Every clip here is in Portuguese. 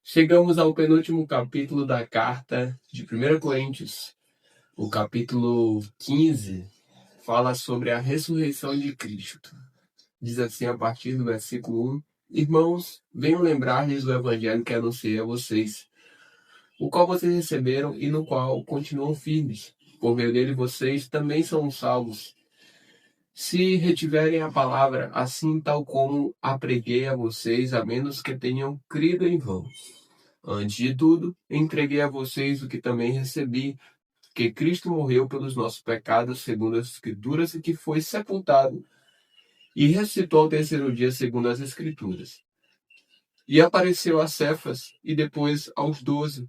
Chegamos ao penúltimo capítulo da carta de 1 Coríntios. O capítulo 15 fala sobre a ressurreição de Cristo. Diz assim a partir do versículo 1: Irmãos, venho lembrar-lhes do evangelho que anunciei a vocês, o qual vocês receberam e no qual continuam firmes. Por meio dele vocês também são salvos, se retiverem a palavra, assim tal como a preguei a vocês, a menos que tenham crido em vão. Antes de tudo, entreguei a vocês o que também recebi, que Cristo morreu pelos nossos pecados, segundo as Escrituras, e que foi sepultado e ressuscitou ao terceiro dia, segundo as Escrituras. E apareceu a Cefas e depois aos 12.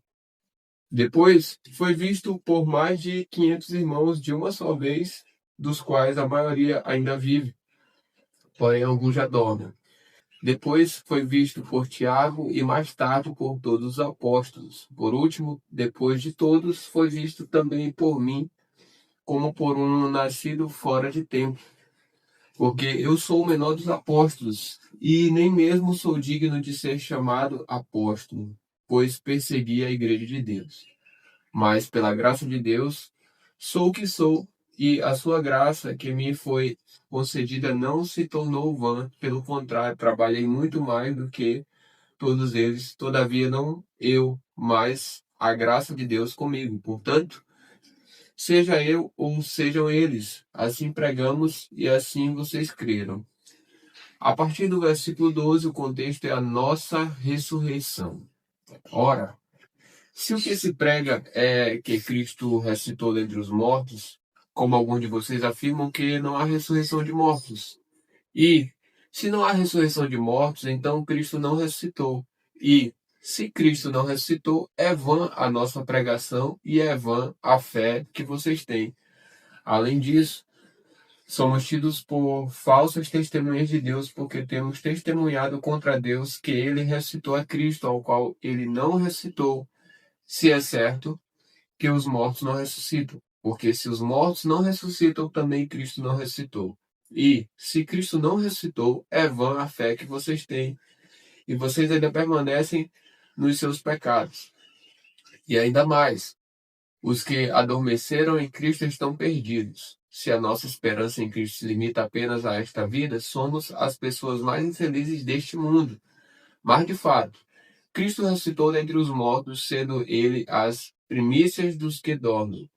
Depois foi visto por mais de 500 irmãos de uma só vez, dos quais a maioria ainda vive, porém alguns já dormem. Depois foi visto por Tiago e mais tarde por todos os apóstolos. Por último, depois de todos, foi visto também por mim, como por um nascido fora de tempo. Porque eu sou o menor dos apóstolos, e nem mesmo sou digno de ser chamado apóstolo, pois persegui a igreja de Deus. Mas, pela graça de Deus, sou o que sou, e a sua graça que me foi concedida não se tornou vã. Pelo contrário, trabalhei muito mais do que todos eles. Todavia, não eu, mas a graça de Deus comigo. Portanto, seja eu ou sejam eles, assim pregamos e assim vocês creram. A partir do versículo 12, o contexto é a nossa ressurreição. Ora, se o que se prega é que Cristo ressuscitou dentre os mortos, como alguns de vocês afirmam que não há ressurreição de mortos. E, se não há ressurreição de mortos, então Cristo não ressuscitou. E, se Cristo não ressuscitou, é vã a nossa pregação e é vã a fé que vocês têm. Além disso, somos tidos por falsas testemunhas de Deus, porque temos testemunhado contra Deus que ele ressuscitou a Cristo, ao qual ele não ressuscitou, se é certo que os mortos não ressuscitam. Porque se os mortos não ressuscitam, também Cristo não ressuscitou. E, se Cristo não ressuscitou, é vã a fé que vocês têm, e vocês ainda permanecem nos seus pecados. E ainda mais, os que adormeceram em Cristo estão perdidos. Se a nossa esperança em Cristo se limita apenas a esta vida, somos as pessoas mais infelizes deste mundo. Mas, de fato, Cristo ressuscitou dentre os mortos, sendo ele as primícias dos que dormem.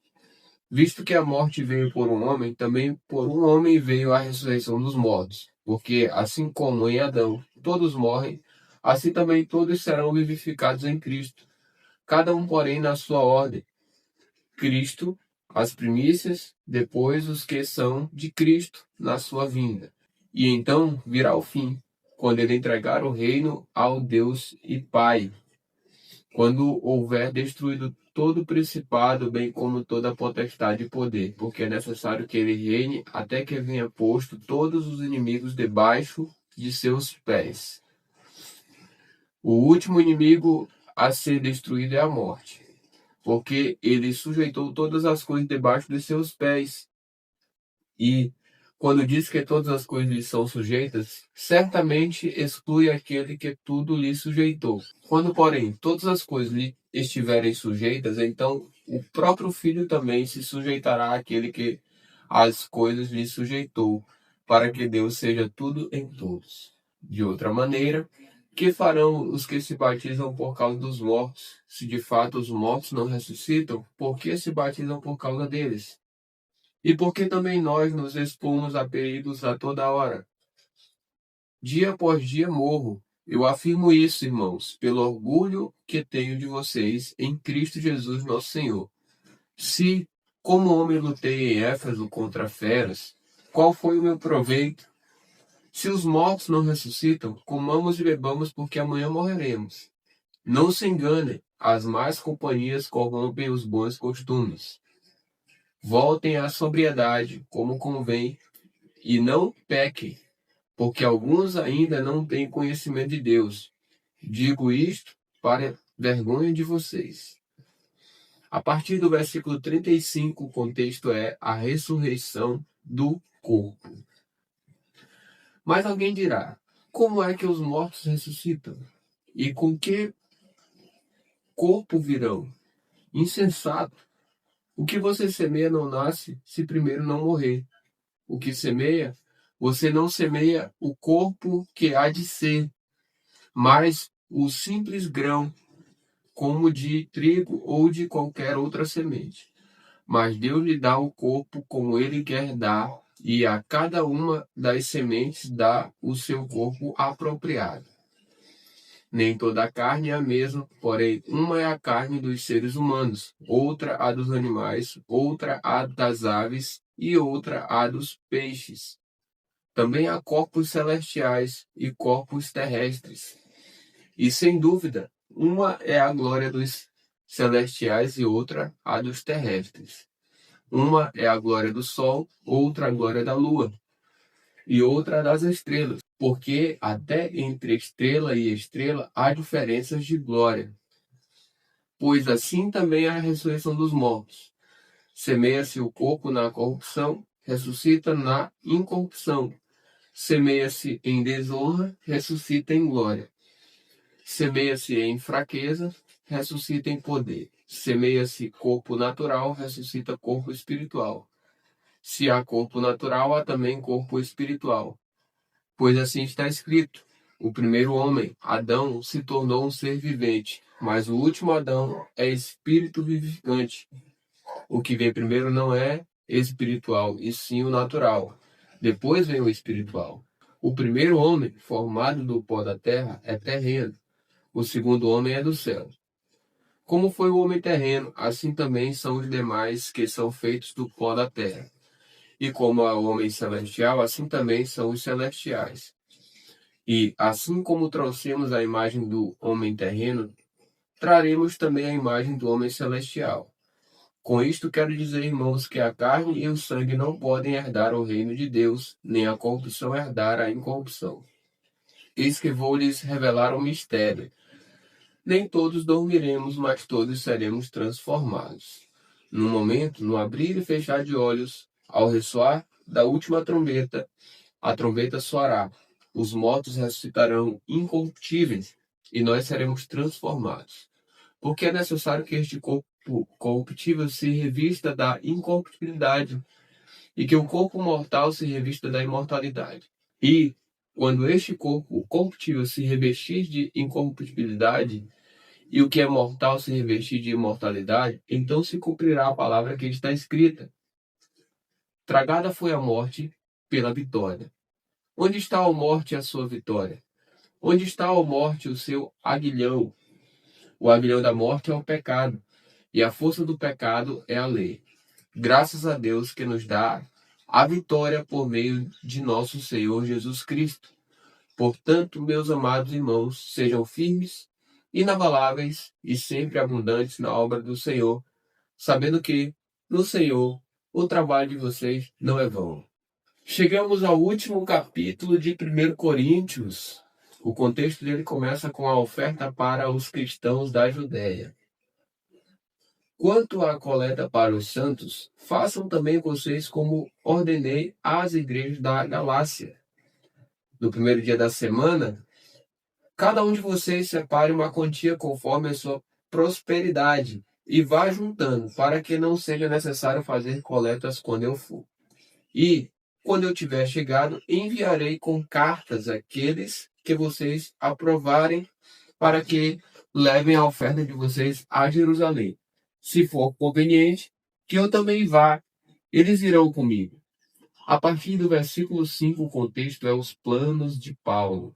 Visto que a morte veio por um homem, também por um homem veio a ressurreição dos mortos. Porque, assim como em Adão todos morrem, assim também todos serão vivificados em Cristo. Cada um, porém, na sua ordem. Cristo, as primícias, depois os que são de Cristo na sua vinda. E então virá o fim, quando ele entregar o reino ao Deus e Pai, quando houver destruído todo o principado, bem como toda a potestade e poder, porque é necessário que ele reine até que venha posto todos os inimigos debaixo de seus pés. O último inimigo a ser destruído é a morte, porque ele sujeitou todas as coisas debaixo de seus pés. E quando diz que todas as coisas lhe são sujeitas, certamente exclui aquele que tudo lhe sujeitou. Quando, porém, todas as coisas lhe estiverem sujeitas, então o próprio Filho também se sujeitará àquele que as coisas lhe sujeitou, para que Deus seja tudo em todos. De outra maneira, que farão os que se batizam por causa dos mortos? Se de fato os mortos não ressuscitam, por que se batizam por causa deles? E porque também nós nos expomos a perigos a toda hora. Dia após dia morro. Eu afirmo isso, irmãos, pelo orgulho que tenho de vocês em Cristo Jesus nosso Senhor. Se, como homem, lutei em Éfeso contra feras, qual foi o meu proveito? Se os mortos não ressuscitam, comamos e bebamos, porque amanhã morreremos. Não se enganem, as más companhias corrompem os bons costumes. Voltem à sobriedade, como convém, e não pequem, porque alguns ainda não têm conhecimento de Deus. Digo isto para vergonha de vocês. A partir do versículo 35, o contexto é a ressurreição do corpo. Mas alguém dirá: como é que os mortos ressuscitam? E com que corpo virão. Insensato! O que você semeia não nasce se primeiro não morrer. O que semeia, você não semeia o corpo que há de ser, mas o simples grão, como de trigo ou de qualquer outra semente. Mas Deus lhe dá o corpo como ele quer dar, e a cada uma das sementes dá o seu corpo apropriado. Nem toda a carne é a mesma, porém uma é a carne dos seres humanos, outra a dos animais, outra a das aves e outra a dos peixes. Também há corpos celestiais e corpos terrestres. E sem dúvida, uma é a glória dos celestiais e outra a dos terrestres. Uma é a glória do sol, outra a glória da lua, e outra das estrelas, porque até entre estrela e estrela há diferenças de glória. Pois assim também é a ressurreição dos mortos. Semeia-se o corpo na corrupção, ressuscita na incorrupção. Semeia-se em desonra, ressuscita em glória. Semeia-se em fraqueza, ressuscita em poder. Semeia-se corpo natural, ressuscita corpo espiritual. Se há corpo natural, há também corpo espiritual. Pois assim está escrito: o primeiro homem, Adão, se tornou um ser vivente, mas o último Adão é espírito vivificante. O que vem primeiro não é espiritual, e sim o natural. Depois vem o espiritual. O primeiro homem, formado do pó da terra, é terreno. O segundo homem é do céu. Como foi o homem terreno, assim também são os demais que são feitos do pó da terra. E como há o homem celestial, assim também são os celestiais. E assim como trouxemos a imagem do homem terreno, traremos também a imagem do homem celestial. Com isto quero dizer, irmãos, que a carne e o sangue não podem herdar o reino de Deus, nem a corrupção herdar a incorrupção. Eis que vou lhes revelar um mistério. Nem todos dormiremos, mas todos seremos transformados. No momento, no abrir e fechar de olhos, ao ressoar da última trombeta, a trombeta soará. Os mortos ressuscitarão incorruptíveis e nós seremos transformados. Porque é necessário que este corpo corruptível se revista da incorruptibilidade e que o corpo mortal se revista da imortalidade. E, quando este corpo corruptível se revestir de incorruptibilidade e o que é mortal se revestir de imortalidade, então se cumprirá a palavra que está escrita: tragada foi a morte pela vitória. Onde está a morte a sua vitória? Onde está a morte o seu aguilhão? O aguilhão da morte é o pecado, e a força do pecado é a lei. Graças a Deus que nos dá a vitória por meio de nosso Senhor Jesus Cristo. Portanto, meus amados irmãos, sejam firmes, inabaláveis e sempre abundantes na obra do Senhor, sabendo que, no Senhor, o trabalho de vocês não é vão. Chegamos ao último capítulo de 1 Coríntios. O contexto dele começa com a oferta para os cristãos da Judéia. Quanto à coleta para os santos, façam também vocês como ordenei às igrejas da Galácia. No primeiro dia da semana, cada um de vocês separe uma quantia conforme a sua prosperidade e vá juntando, para que não seja necessário fazer coletas quando eu for. E, quando eu tiver chegado, enviarei com cartas aqueles que vocês aprovarem para que levem a oferta de vocês a Jerusalém. Se for conveniente, que eu também vá, eles irão comigo. A partir do versículo 5, o contexto é os planos de Paulo.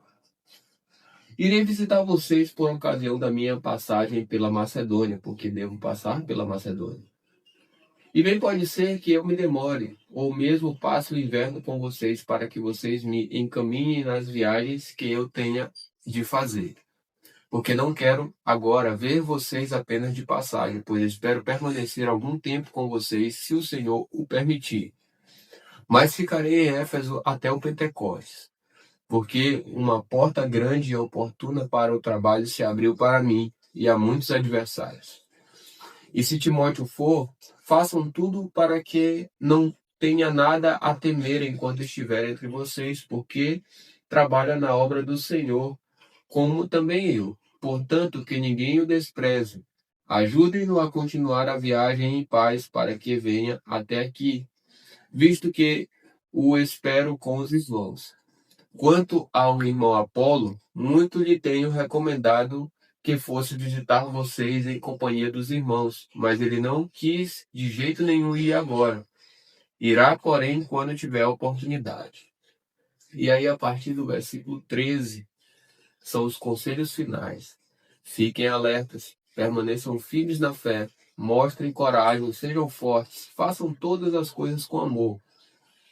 Irei visitar vocês por ocasião da minha passagem pela Macedônia, porque devo passar pela Macedônia. E bem pode ser que eu me demore, ou mesmo passe o inverno com vocês, para que vocês me encaminhem nas viagens que eu tenha de fazer. Porque não quero agora ver vocês apenas de passagem, pois espero permanecer algum tempo com vocês, se o Senhor o permitir. Mas ficarei em Éfeso até o Pentecostes, porque uma porta grande e oportuna para o trabalho se abriu para mim, e há muitos adversários. E se Timóteo for, façam tudo para que não tenha nada a temer enquanto estiver entre vocês, porque trabalha na obra do Senhor, como também eu. Portanto, que ninguém o despreze, Ajudem-no a continuar a viagem em paz para que venha até aqui, visto que o espero com os irmãos. Quanto ao irmão Apolo, muito lhe tenho recomendado que fosse visitar vocês em companhia dos irmãos, mas ele não quis de jeito nenhum ir agora. Irá, porém, quando tiver oportunidade. E aí, a partir do versículo 13, são os conselhos finais. Fiquem alertas, permaneçam firmes na fé, mostrem coragem, sejam fortes, façam todas as coisas com amor.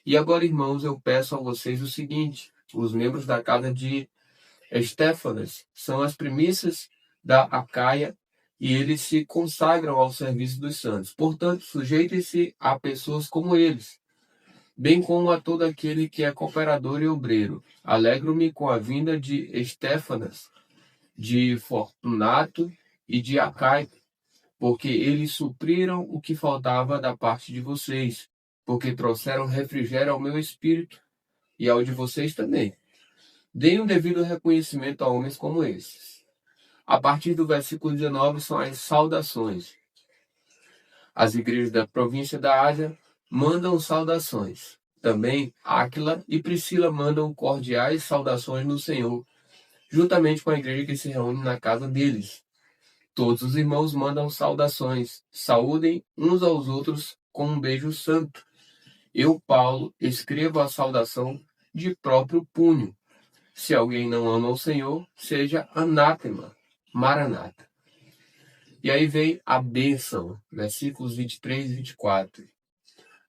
E agora, irmãos, eu peço a vocês o seguinte: os membros da casa de Estéfanas são as primícias da Acaia e eles se consagram ao serviço dos santos. Portanto, sujeitem-se a pessoas como eles, bem como a todo aquele que é cooperador e obreiro. Alegro-me com a vinda de Estéfanas, de Fortunato e de Acaico, porque eles supriram o que faltava da parte de vocês, porque trouxeram refrigério ao meu espírito e ao de vocês também. Deem um devido reconhecimento a homens como esses. A partir do versículo 19 são as saudações. As igrejas da província da Ásia mandam saudações. Também Áquila e Priscila mandam cordiais saudações no Senhor, juntamente com a igreja que se reúne na casa deles. Todos os irmãos mandam saudações. Saúdem uns aos outros com um beijo santo. Eu, Paulo, escrevo a saudação de próprio punho. Se alguém não ama o Senhor, seja anátema. Maranata. E aí vem a bênção, versículos 23 e 24.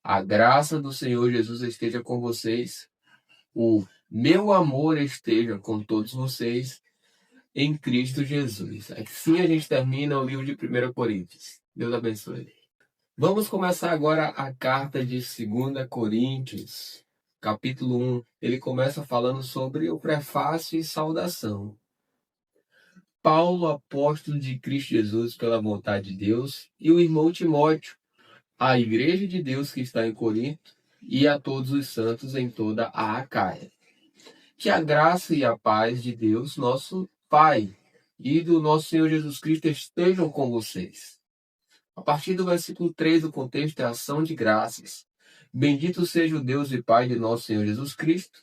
A graça do Senhor Jesus esteja com vocês. O meu amor esteja com todos vocês em Cristo Jesus. Assim a gente termina o livro de 1 Coríntios. Deus abençoe. Vamos começar agora a carta de 2 Coríntios, capítulo 1. Ele começa falando sobre o prefácio e saudação. Paulo, apóstolo de Cristo Jesus pela vontade de Deus, e o irmão Timóteo, à igreja de Deus que está em Corinto, e a todos os santos em toda a Acaia. Que a graça e a paz de Deus, nosso Pai, e do nosso Senhor Jesus Cristo estejam com vocês. A partir do versículo 3, o contexto é ação de graças. Bendito seja o Deus e Pai de nosso Senhor Jesus Cristo,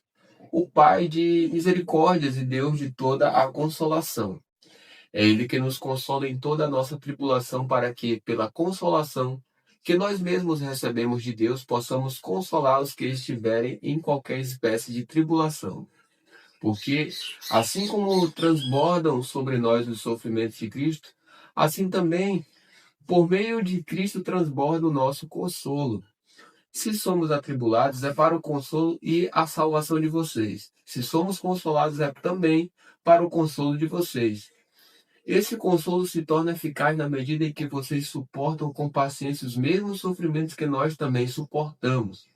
o Pai de misericórdias e Deus de toda a consolação. É Ele que nos consola em toda a nossa tribulação, para que, pela consolação que nós mesmos recebemos de Deus, possamos consolar os que estiverem em qualquer espécie de tribulação. Porque, assim como transbordam sobre nós os sofrimentos de Cristo, assim também, por meio de Cristo, transborda o nosso consolo. Se somos atribulados, é para o consolo e a salvação de vocês. Se somos consolados, é também para o consolo de vocês. Esse consolo se torna eficaz na medida em que vocês suportam com paciência os mesmos sofrimentos que nós também suportamos.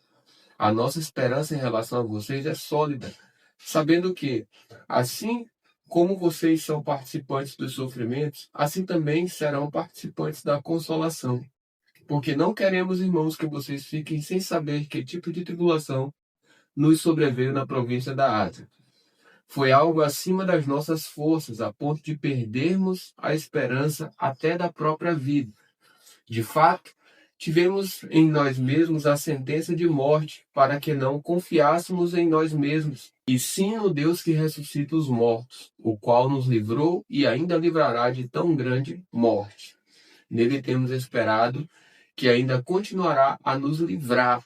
A nossa esperança em relação a vocês é sólida, sabendo que, assim como vocês são participantes dos sofrimentos, assim também serão participantes da consolação. Porque não queremos, irmãos, que vocês fiquem sem saber que tipo de tribulação nos sobreveio na província da Ásia. Foi algo acima das nossas forças, a ponto de perdermos a esperança até da própria vida. De fato, tivemos em nós mesmos a sentença de morte, para que não confiássemos em nós mesmos, e sim no Deus que ressuscita os mortos, o qual nos livrou e ainda livrará de tão grande morte. Nele temos esperado que ainda continuará a nos livrar,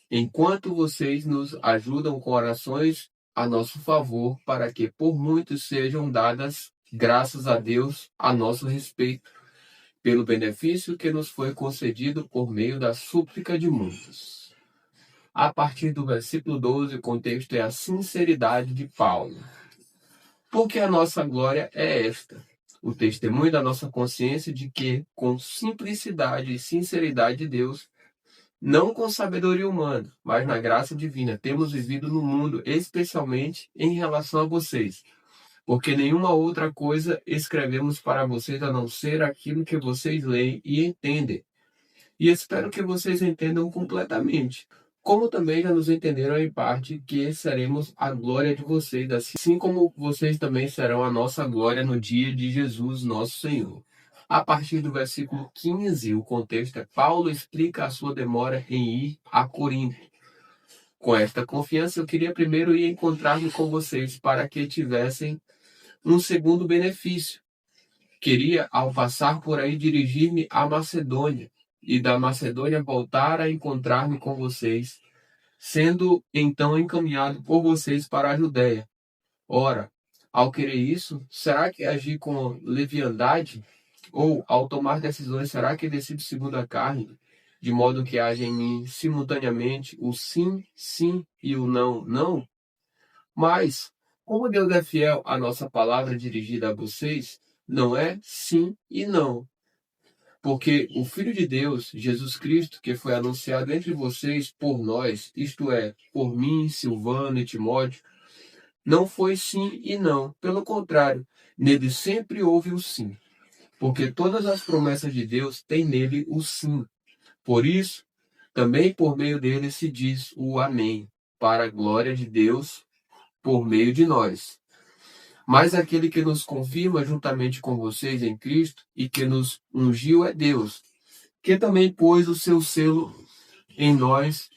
enquanto vocês nos ajudam com orações a nosso favor, para que por muitos sejam dadas graças a Deus a nosso respeito, pelo benefício que nos foi concedido por meio da súplica de muitos. A partir do versículo 12, o contexto é a sinceridade de Paulo. Porque a nossa glória é esta, o testemunho da nossa consciência de que, com simplicidade e sinceridade de Deus, não com sabedoria humana, mas na graça divina, temos vivido no mundo, especialmente em relação a vocês. Porque nenhuma outra coisa escrevemos para vocês a não ser aquilo que vocês leem e entendem. E espero que vocês entendam completamente. Como também já nos entenderam em parte, que seremos a glória de vocês, assim como vocês também serão a nossa glória no dia de Jesus, nosso Senhor. A partir do versículo 15, o contexto é Paulo explica a sua demora em ir a Corinto. Com esta confiança, eu queria primeiro ir encontrar-me com vocês para que tivessem um segundo benefício. Queria, ao passar por aí, dirigir-me à Macedônia e da Macedônia voltar a encontrar-me com vocês, sendo então encaminhado por vocês para a Judéia. Ora, ao querer isso, será que agir com leviandade? Ou, ao tomar decisões, será que decido segundo a carne, de modo que haja em mim simultaneamente o sim, sim e o não, não? Mas, como Deus é fiel à nossa palavra dirigida a vocês, não é sim e não. Porque o Filho de Deus, Jesus Cristo, que foi anunciado entre vocês por nós, isto é, por mim, Silvano e Timóteo, não foi sim e não. Pelo contrário, nele sempre houve o sim. Porque todas as promessas de Deus têm nele o sim. Por isso, também por meio dele se diz o amém, para a glória de Deus por meio de nós. Mas aquele que nos confirma juntamente com vocês em Cristo e que nos ungiu é Deus, que também pôs o seu selo em nós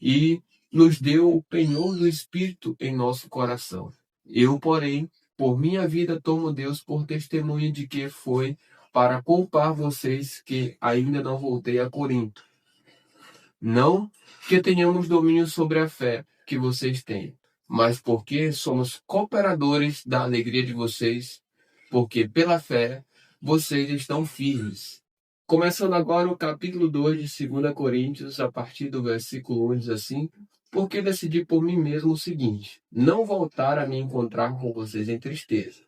e nos deu o penhor do Espírito em nosso coração. Eu, porém, por minha vida tomo Deus por testemunha de que foi para poupar vocês que ainda não voltei a Corinto. Não que tenhamos domínio sobre a fé que vocês têm, mas porque somos cooperadores da alegria de vocês, porque pela fé vocês estão firmes. Começando agora o capítulo 2 de 2 Coríntios, a partir do versículo 1, diz assim: porque decidi por mim mesmo o seguinte: não voltar a me encontrar com vocês em tristeza.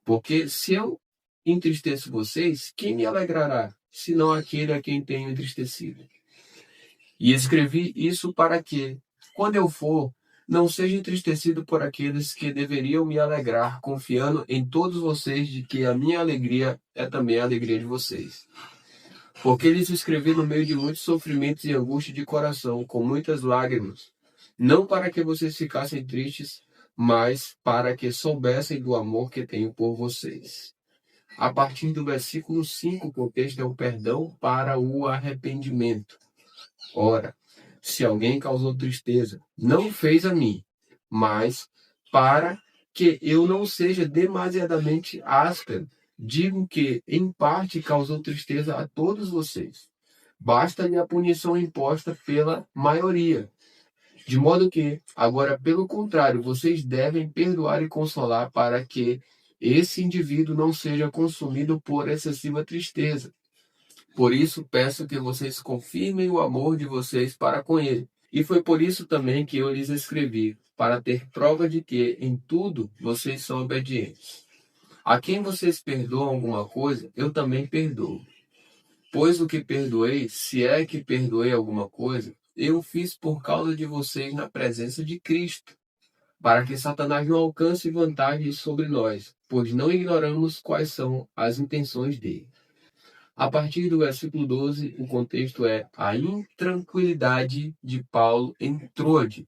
Porque se eu entristeço vocês, quem me alegrará, senão aquele a quem tenho entristecido? E escrevi isso para que, quando eu for, não seja entristecido por aqueles que deveriam me alegrar, confiando em todos vocês de que a minha alegria é também a alegria de vocês. Porque eles escrevi no meio de muitos sofrimentos e angústia de coração, com muitas lágrimas, não para que vocês ficassem tristes, mas para que soubessem do amor que tenho por vocês. A partir do versículo 5, o contexto é o perdão para o arrependimento. Ora, se alguém causou tristeza, não fez a mim, mas para que eu não seja demasiadamente áspero, digo que, em parte, causou tristeza a todos vocês. Basta-lhe a punição imposta pela maioria. De modo que, agora, pelo contrário, vocês devem perdoar e consolar para que esse indivíduo não seja consumido por excessiva tristeza. Por isso, peço que vocês confirmem o amor de vocês para com ele. E foi por isso também que eu lhes escrevi, para ter prova de que, em tudo, vocês são obedientes. A quem vocês perdoam alguma coisa, eu também perdoo. Pois o que perdoei, se é que perdoei alguma coisa, eu fiz por causa de vocês na presença de Cristo, para que Satanás não alcance vantagem sobre nós, pois não ignoramos quais são as intenções dele. A partir do versículo 12, o contexto é a intranquilidade de Paulo em Troade.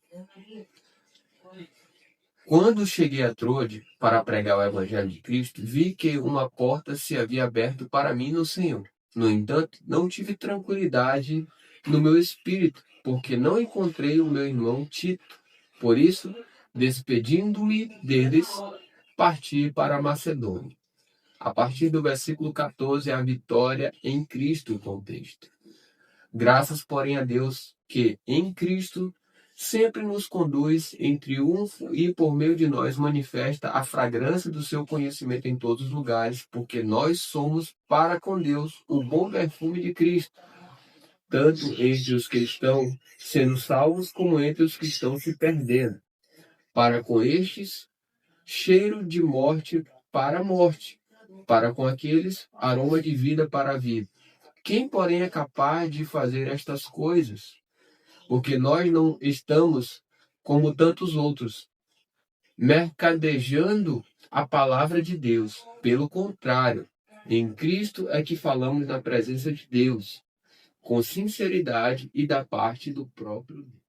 Quando cheguei a Troade para pregar o Evangelho de Cristo, vi que uma porta se havia aberto para mim no Senhor. No entanto, não tive tranquilidade no meu espírito, porque não encontrei o meu irmão Tito. Por isso, despedindo-me deles, parti para a Macedônia. A partir do versículo 14, a vitória em Cristo, o contexto. Graças, porém, a Deus que, em Cristo, sempre nos conduz em triunfo e, por meio de nós, manifesta a fragrância do seu conhecimento em todos os lugares, porque nós somos, para com Deus, o bom perfume de Cristo, tanto entre os que estão sendo salvos, como entre os que estão se perdendo. Para com estes, cheiro de morte para a morte, para com aqueles, aroma de vida para a vida. Quem, porém, é capaz de fazer estas coisas? Porque nós não estamos como tantos outros, mercadejando a palavra de Deus. Pelo contrário, em Cristo é que falamos na presença de Deus, com sinceridade e da parte do próprio Deus.